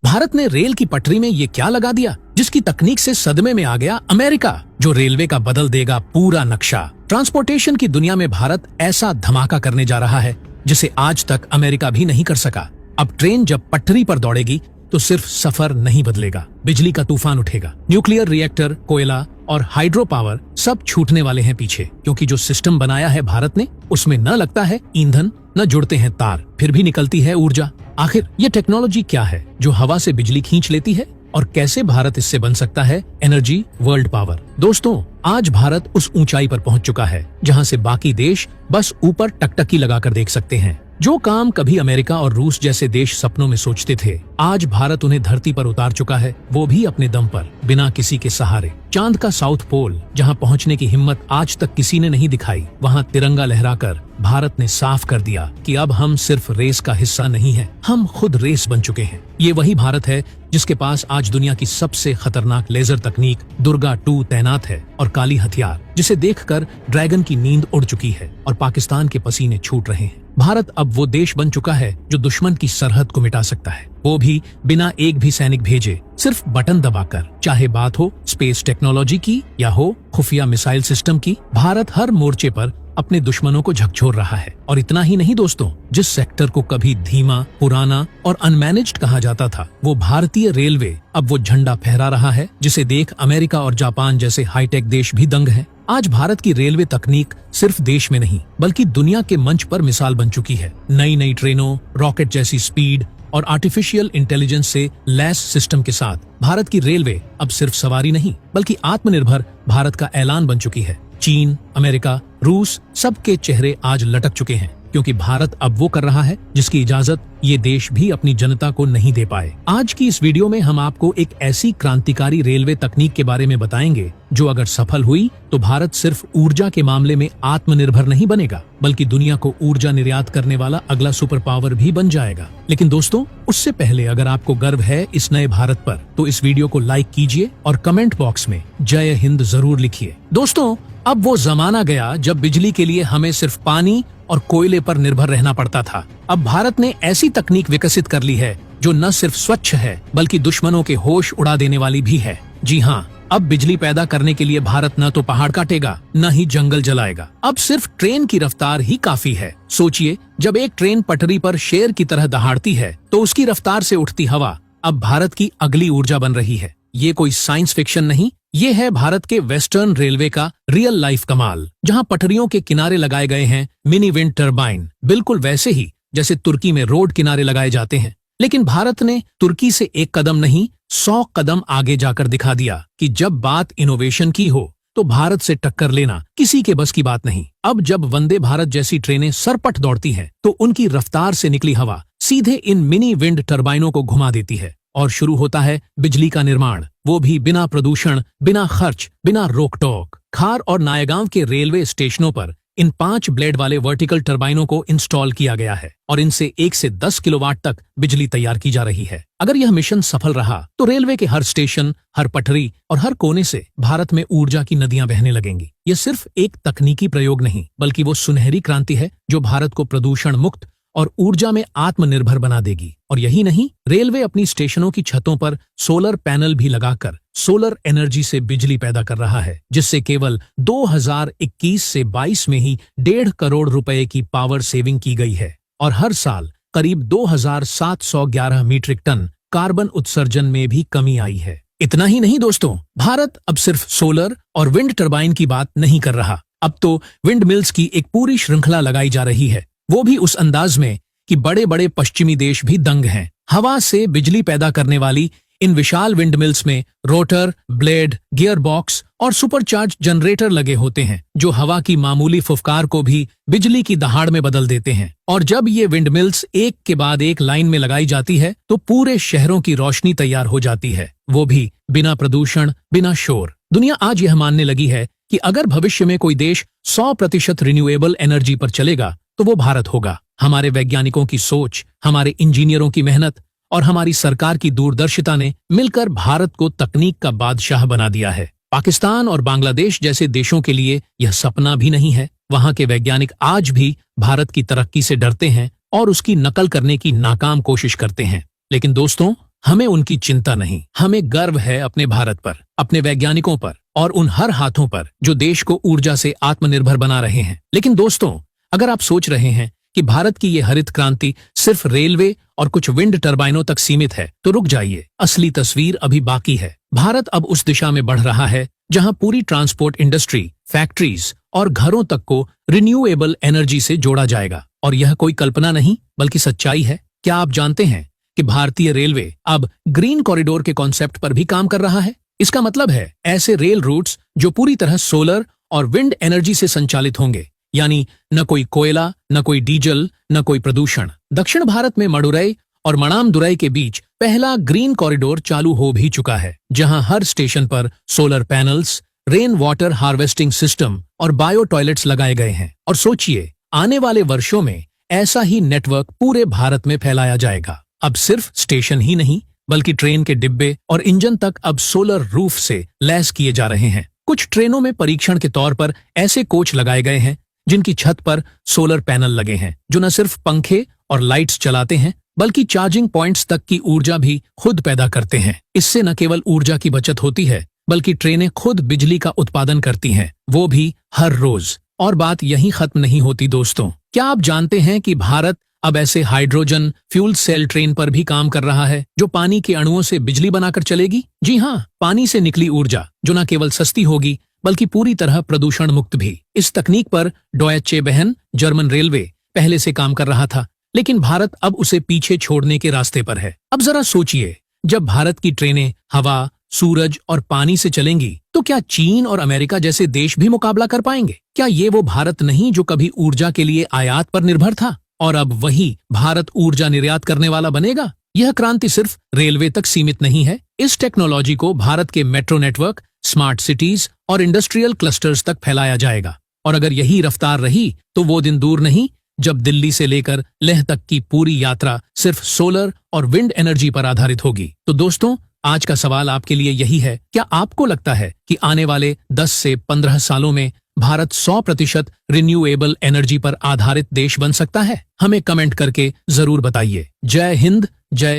भारत ने रेल की पटरी में ये क्या लगा दिया जिसकी तकनीक से सदमे में आ गया अमेरिका, जो रेलवे का बदल देगा पूरा नक्शा। ट्रांसपोर्टेशन की दुनिया में भारत ऐसा धमाका करने जा रहा है जिसे आज तक अमेरिका भी नहीं कर सका। अब ट्रेन जब पटरी पर दौड़ेगी तो सिर्फ सफर नहीं बदलेगा, बिजली का तूफान उठेगा। न्यूक्लियर रिएक्टर, कोयला और हाइड्रो पावर सब छूटने वाले हैं पीछे, क्योंकि जो सिस्टम बनाया है भारत ने उसमें न लगता है ईंधन, न जुड़ते हैं तार, फिर भी निकलती है ऊर्जा। आखिर ये टेक्नोलॉजी क्या है जो हवा से बिजली खींच लेती है, और कैसे भारत इससे बन सकता है एनर्जी वर्ल्ड पावर? दोस्तों, आज भारत उस ऊंचाई पर पहुंच चुका है जहां से बाकी देश बस ऊपर टकटकी लगाकर देख सकते हैं। जो काम कभी अमेरिका और रूस जैसे देश सपनों में सोचते थे, आज भारत उन्हें धरती पर उतार चुका है, वो भी अपने दम पर, बिना किसी के सहारे। चांद का साउथ पोल जहां पहुंचने की हिम्मत आज तक किसी ने नहीं दिखाई, वहां तिरंगा लहराकर भारत ने साफ कर दिया कि अब हम सिर्फ रेस का हिस्सा नहीं है, हम खुद रेस बन चुके हैं। ये वही भारत है जिसके पास आज दुनिया की सबसे खतरनाक लेजर तकनीक दुर्गा 2 तैनात है, और काली हथियार जिसे देखकर ड्रैगन की नींद उड़ चुकी है और पाकिस्तान के पसीने छूट रहे हैं। भारत अब वो देश बन चुका है जो दुश्मन की सरहद को मिटा सकता है, वो भी बिना एक भी सैनिक भेजे, सिर्फ बटन दबाकर। चाहे बात हो स्पेस टेक्नोलॉजी की या हो खुफिया मिसाइल सिस्टम की, भारत हर मोर्चे पर अपने दुश्मनों को झकझोर रहा है। और इतना ही नहीं दोस्तों, जिस सेक्टर को कभी धीमा, पुराना और अनमैनेज्ड कहा जाता था, वो भारतीय रेलवे अब वो झंडा फहरा रहा है जिसे देख अमेरिका और जापान जैसे हाईटेक देश भी दंग हैं। आज भारत की रेलवे तकनीक सिर्फ देश में नहीं बल्कि दुनिया के मंच पर मिसाल बन चुकी है। नई नई ट्रेनों, रॉकेट जैसी स्पीड और आर्टिफिशियल इंटेलिजेंस से लैस सिस्टम के साथ भारत की रेलवे अब सिर्फ सवारी नहीं बल्कि आत्मनिर्भर भारत का ऐलान बन चुकी है। चीन, अमेरिका, रूस सबके चेहरे आज लटक चुके हैं, क्योंकि भारत अब वो कर रहा है जिसकी इजाजत ये देश भी अपनी जनता को नहीं दे पाए। आज की इस वीडियो में हम आपको एक ऐसी क्रांतिकारी रेलवे तकनीक के बारे में बताएंगे जो अगर सफल हुई तो भारत सिर्फ ऊर्जा के मामले में आत्मनिर्भर नहीं बनेगा बल्कि दुनिया को ऊर्जा निर्यात करने वाला अगला सुपर पावर भी बन जाएगा। लेकिन दोस्तों, उससे पहले अगर आपको गर्व है इस नए भारत पर, तो इस वीडियो को लाइक कीजिए और कमेंट बॉक्स में जय हिंद जरूर लिखिए। दोस्तों, अब वो जमाना गया जब बिजली के लिए हमें सिर्फ पानी और कोयले पर निर्भर रहना पड़ता था। अब भारत ने ऐसी तकनीक विकसित कर ली है जो न सिर्फ स्वच्छ है बल्कि दुश्मनों के होश उड़ा देने वाली भी है। जी हाँ, अब बिजली पैदा करने के लिए भारत न तो पहाड़ काटेगा न ही जंगल जलाएगा। अब सिर्फ ट्रेन की रफ्तार ही काफी है। सोचिए, जब एक ट्रेन पटरी पर शेर की तरह दहाड़ती है तो उसकी रफ्तार से उठती हवा अब भारत की अगली ऊर्जा बन रही है। ये कोई साइंस फिक्शन नहीं, ये है भारत के वेस्टर्न रेलवे का रियल लाइफ कमाल, जहां पटरियों के किनारे लगाए गए हैं मिनी विंड टरबाइन, बिल्कुल वैसे ही जैसे तुर्की में रोड किनारे लगाए जाते हैं। लेकिन भारत ने तुर्की से एक कदम नहीं 100 कदम आगे जाकर दिखा दिया कि जब बात इनोवेशन की हो तो भारत से टक्कर लेना किसी के बस की बात नहीं। अब जब वंदे भारत जैसी ट्रेनें सरपट दौड़ती हैं, तो उनकी रफ्तार से निकली हवा सीधे इन मिनी विंड टरबाइनों को घुमा देती है और शुरू होता है बिजली का निर्माण, वो भी बिना प्रदूषण, बिना खर्च, बिना रोक टोक। खार और नायगांव के रेलवे स्टेशनों पर इन 5 ब्लेड वाले वर्टिकल टरबाइनों को इंस्टॉल किया गया है और इनसे 1 से 10 किलोवाट तक बिजली तैयार की जा रही है। अगर यह मिशन सफल रहा तो रेलवे के हर स्टेशन, हर पटरी और हर कोने से भारत में ऊर्जा की नदियां बहने लगेंगी। ये सिर्फ एक तकनीकी प्रयोग नहीं बल्कि वो सुनहरी क्रांति है जो भारत को प्रदूषण मुक्त और ऊर्जा में आत्मनिर्भर बना देगी। और यही नहीं, रेलवे अपनी स्टेशनों की छतों पर सोलर पैनल भी लगाकर सोलर एनर्जी से बिजली पैदा कर रहा है, जिससे केवल 2021 से 22 में ही 1.5 करोड़ रुपए की पावर सेविंग की गई है और हर साल करीब 2711 मीट्रिक टन कार्बन उत्सर्जन में भी कमी आई है। इतना ही नहीं दोस्तों, भारत अब सिर्फ सोलर और विंड टरबाइन की बात नहीं कर रहा, अब तो विंड मिल्स की एक पूरी श्रृंखला लगाई जा रही है, वो भी उस अंदाज में कि बड़े बड़े पश्चिमी देश भी दंग हैं। हवा से बिजली पैदा करने वाली इन विशाल विंड मिल्स में रोटर, ब्लेड, गियर बॉक्स और सुपरचार्ज जनरेटर लगे होते हैं जो हवा की मामूली फुफकार को भी बिजली की दहाड़ में बदल देते हैं। और जब ये विंड मिल्स एक के बाद एक लाइन में लगाई जाती है तो पूरे शहरों की रोशनी तैयार हो जाती है, वो भी बिना प्रदूषण, बिना शोर। दुनिया आज यह मानने लगी है कि अगर भविष्य में कोई देश 100% रिन्यूएबल एनर्जी पर चलेगा तो वो भारत होगा। हमारे वैज्ञानिकों की सोच, हमारे इंजीनियरों की मेहनत और हमारी सरकार की दूरदर्शिता ने मिलकर भारत को तकनीक का बादशाह बना दिया है। पाकिस्तान और बांग्लादेश जैसे देशों के लिए यह सपना भी नहीं है। वहां के वैज्ञानिक आज भी भारत की तरक्की से डरते हैं और उसकी नकल करने की नाकाम कोशिश करते हैं। लेकिन दोस्तों, हमें उनकी चिंता नहीं, हमें गर्व है अपने भारत पर, अपने वैज्ञानिकों पर और उन हर हाथों पर जो देश को ऊर्जा से आत्मनिर्भर बना रहे हैं। लेकिन दोस्तों, अगर आप सोच रहे हैं कि भारत की ये हरित क्रांति सिर्फ रेलवे और कुछ विंड टर्बाइनों तक सीमित है, तो रुक जाइए, असली तस्वीर अभी बाकी है। भारत अब उस दिशा में बढ़ रहा है जहां पूरी ट्रांसपोर्ट इंडस्ट्री, फैक्ट्रीज और घरों तक को रिन्यूएबल एनर्जी से जोड़ा जाएगा। और यह कोई कल्पना नहीं बल्कि सच्चाई है। क्या आप जानते हैं कि भारतीय रेलवे अब ग्रीन कॉरिडोर के कॉन्सेप्ट पर भी काम कर रहा है? इसका मतलब है ऐसे रेल रूट्स जो पूरी तरह सोलर और विंड एनर्जी से संचालित होंगे, यानी न कोई कोयला, न कोई डीजल, न कोई प्रदूषण। दक्षिण भारत में मडुरई और मणामदुरई के बीच पहला ग्रीन कॉरिडोर चालू हो भी चुका है, जहां हर स्टेशन पर solar panels, rain water harvesting system और बायो टॉयलेट्स लगाए गए हैं। और सोचिए, आने वाले वर्षों में ऐसा ही नेटवर्क पूरे भारत में फैलाया जाएगा। अब सिर्फ स्टेशन ही नहीं बल्कि ट्रेन के डिब्बे और इंजन तक अब सोलर रूफ से लैस किए जा रहे हैं। कुछ ट्रेनों में परीक्षण के तौर पर ऐसे कोच लगाए गए हैं जिनकी छत पर सोलर पैनल लगे हैं, जो न सिर्फ पंखे और लाइट्स चलाते हैं बल्कि चार्जिंग पॉइंट्स तक की ऊर्जा भी खुद पैदा करते हैं। इससे न केवल ऊर्जा की बचत होती है बल्कि ट्रेनें खुद बिजली का उत्पादन करती हैं, वो भी हर रोज। और बात यहीं खत्म नहीं होती दोस्तों। क्या आप जानते हैं कि भारत अब ऐसे हाइड्रोजन फ्यूल सेल ट्रेन पर भी काम कर रहा है जो पानी के अणुओं से बिजली बनाकर चलेगी? जी हाँ, पानी से निकली ऊर्जा जो न केवल सस्ती होगी बल्कि पूरी तरह प्रदूषण मुक्त भी। इस तकनीक पर डॉयचे बहन जर्मन रेलवे पहले से काम कर रहा था, लेकिन भारत अब उसे पीछे छोड़ने के रास्ते पर है। अब जरा सोचिए, जब भारत की ट्रेनें हवा, सूरज और पानी से चलेंगी तो क्या चीन और अमेरिका जैसे देश भी मुकाबला कर पाएंगे? क्या ये वो भारत नहीं जो कभी ऊर्जा के लिए आयात पर निर्भर था और अब वही भारत ऊर्जा निर्यात करने वाला बनेगा? यह क्रांति सिर्फ रेलवे तक सीमित नहीं है। इस टेक्नोलॉजी को भारत के मेट्रो नेटवर्क, स्मार्ट सिटीज और इंडस्ट्रियल क्लस्टर्स तक फैलाया जाएगा। और अगर यही रफ्तार रही तो वो दिन दूर नहीं जब दिल्ली से लेकर लेह तक की पूरी यात्रा सिर्फ सोलर और विंड एनर्जी पर आधारित होगी। तो दोस्तों, आज का सवाल आपके लिए यही है, क्या आपको लगता है कि आने वाले 10 से 15 सालों में भारत 100% रिन्यूएबल एनर्जी पर आधारित देश बन सकता है? हमें कमेंट करके जरूर बताइए। जय हिंद, जय